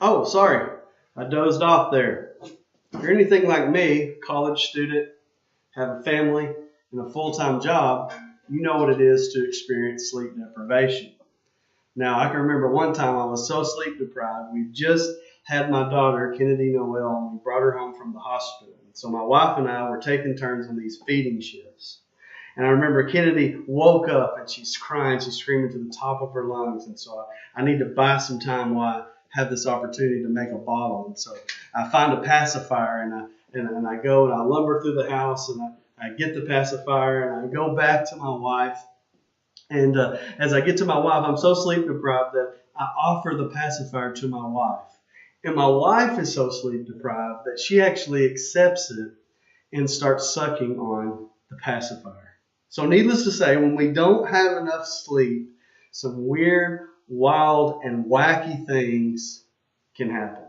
Oh, sorry, I dozed off there. If you're anything like me, college student, have a family, and a full-time job, you know what it is to experience sleep deprivation. Now, I can remember one time I was so sleep deprived. We just had my daughter, Kennedy Noel, and we brought her home from the hospital. So my wife and I were taking turns on these feeding shifts. And I remember Kennedy woke up and she's crying, she's screaming to the top of her lungs. And so I need to buy some time while I have this opportunity to make a bottle. And so I find a pacifier and I go and I lumber through the house and I get the pacifier and I go back to my wife. And as I get to my wife, I'm so sleep deprived that I offer the pacifier to my wife. And my wife is so sleep deprived that she actually accepts it and starts sucking on the pacifier. So needless to say, when we don't have enough sleep, some weird, wild, and wacky things can happen.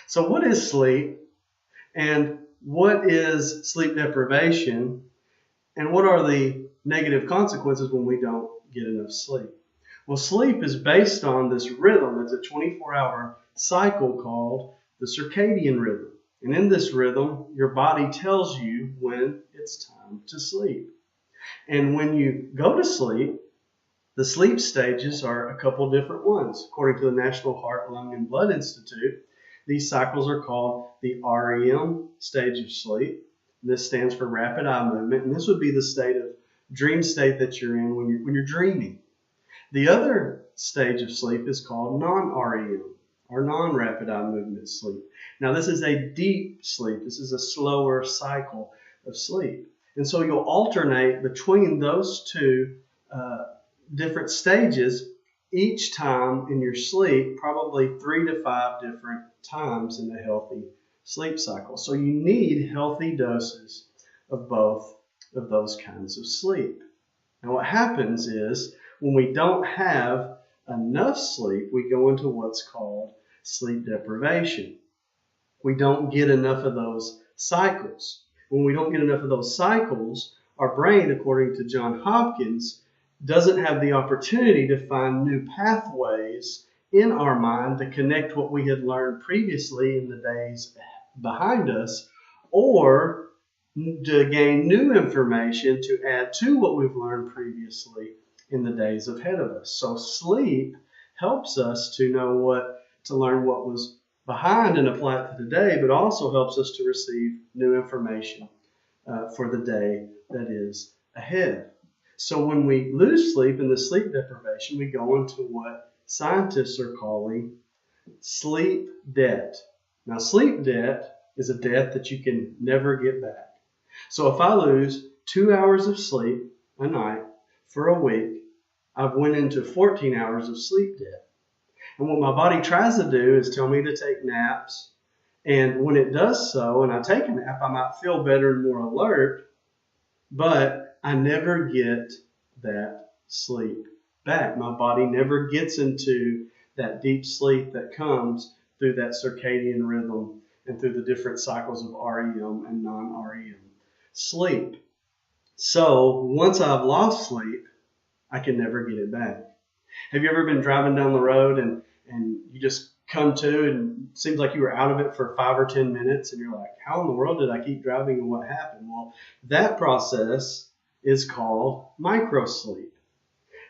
So what is sleep? And what is sleep deprivation? And what are the negative consequences when we don't get enough sleep? Well, sleep is based on this rhythm. It's a 24-hour cycle called the circadian rhythm. And in this rhythm, your body tells you when it's time to sleep. And when you go to sleep, the sleep stages are a couple different ones. According to the National Heart, Lung, and Blood Institute, these cycles are called the REM stage of sleep. This stands for rapid eye movement, and this would be the state of dream state that you're in when you're dreaming. The other stage of sleep is called non-REM, or non-rapid eye movement sleep. Now, this is a deep sleep. This is a slower cycle of sleep. And so you'll alternate between those two different stages each time in your sleep, probably 3 to 5 different times in a healthy sleep cycle. So you need healthy doses of both of those kinds of sleep. Now what happens is when we don't have enough sleep, we go into what's called sleep deprivation. We don't get enough of those cycles. When we don't get enough of those cycles, our brain, according to Johns Hopkins, doesn't have the opportunity to find new pathways in our mind to connect what we had learned previously in the days behind us, or to gain new information to add to what we've learned previously in the days ahead of us. So sleep helps us to know to learn what was behind and apply it to today, but also helps us to receive new information for the day that is ahead. So when we lose sleep in the sleep deprivation, we go into what scientists are calling sleep debt. Now, sleep debt is a debt that you can never get back. So if I lose 2 hours of sleep a night for a week, I've went into 14 hours of sleep debt. And what my body tries to do is tell me to take naps. And when it does so, and I take a nap, I might feel better and more alert, but I never get that sleep back. My body never gets into that deep sleep that comes through that circadian rhythm and through the different cycles of REM and non-REM sleep. So once I've lost sleep, I can never get it back. Have you ever been driving down the road and you just come to and it seems like you were out of it for 5 or 10 minutes and you're like, how in the world did I keep driving and what happened? Well, that process is called microsleep.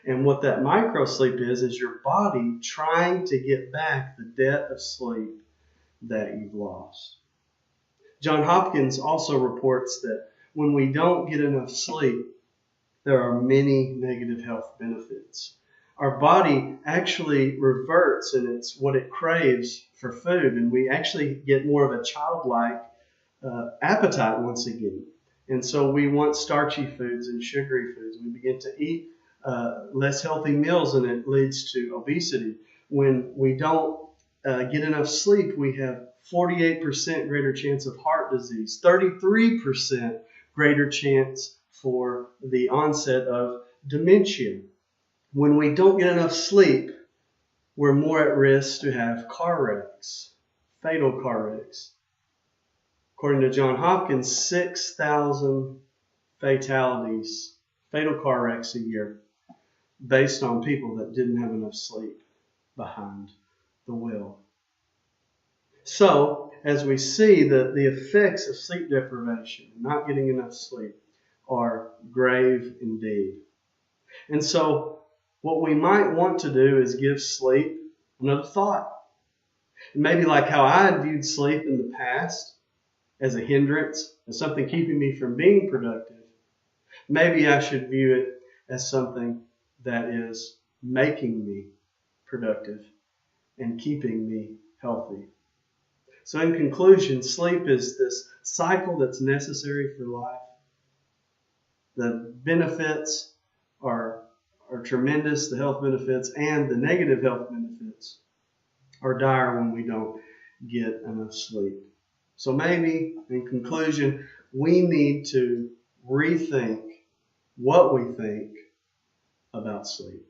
And what that microsleep is your body trying to get back the debt of sleep that you've lost. Johns Hopkins also reports that when we don't get enough sleep, there are many negative health benefits. Our body actually reverts and it's what it craves for food, and we actually get more of a childlike appetite once again. And so we want starchy foods and sugary foods. We begin to eat less healthy meals, and it leads to obesity. When we don't get enough sleep, we have 48% greater chance of heart disease, 33% greater chance for the onset of dementia. When we don't get enough sleep, we're more at risk to have car wrecks, fatal car wrecks. According to Johns Hopkins, 6,000 fatalities, fatal car wrecks a year, based on people that didn't have enough sleep behind the wheel. So, as we see, the effects of sleep deprivation, not getting enough sleep, are grave indeed. And so, what we might want to do is give sleep another thought. Maybe like how I had viewed sleep in the past as a hindrance, as something keeping me from being productive. Maybe I should view it as something that is making me productive and keeping me healthy. So in conclusion, sleep is this cycle that's necessary for life. The benefits are tremendous, the health benefits, and the negative health benefits are dire when we don't get enough sleep. So maybe, in conclusion, we need to rethink what we think about sleep.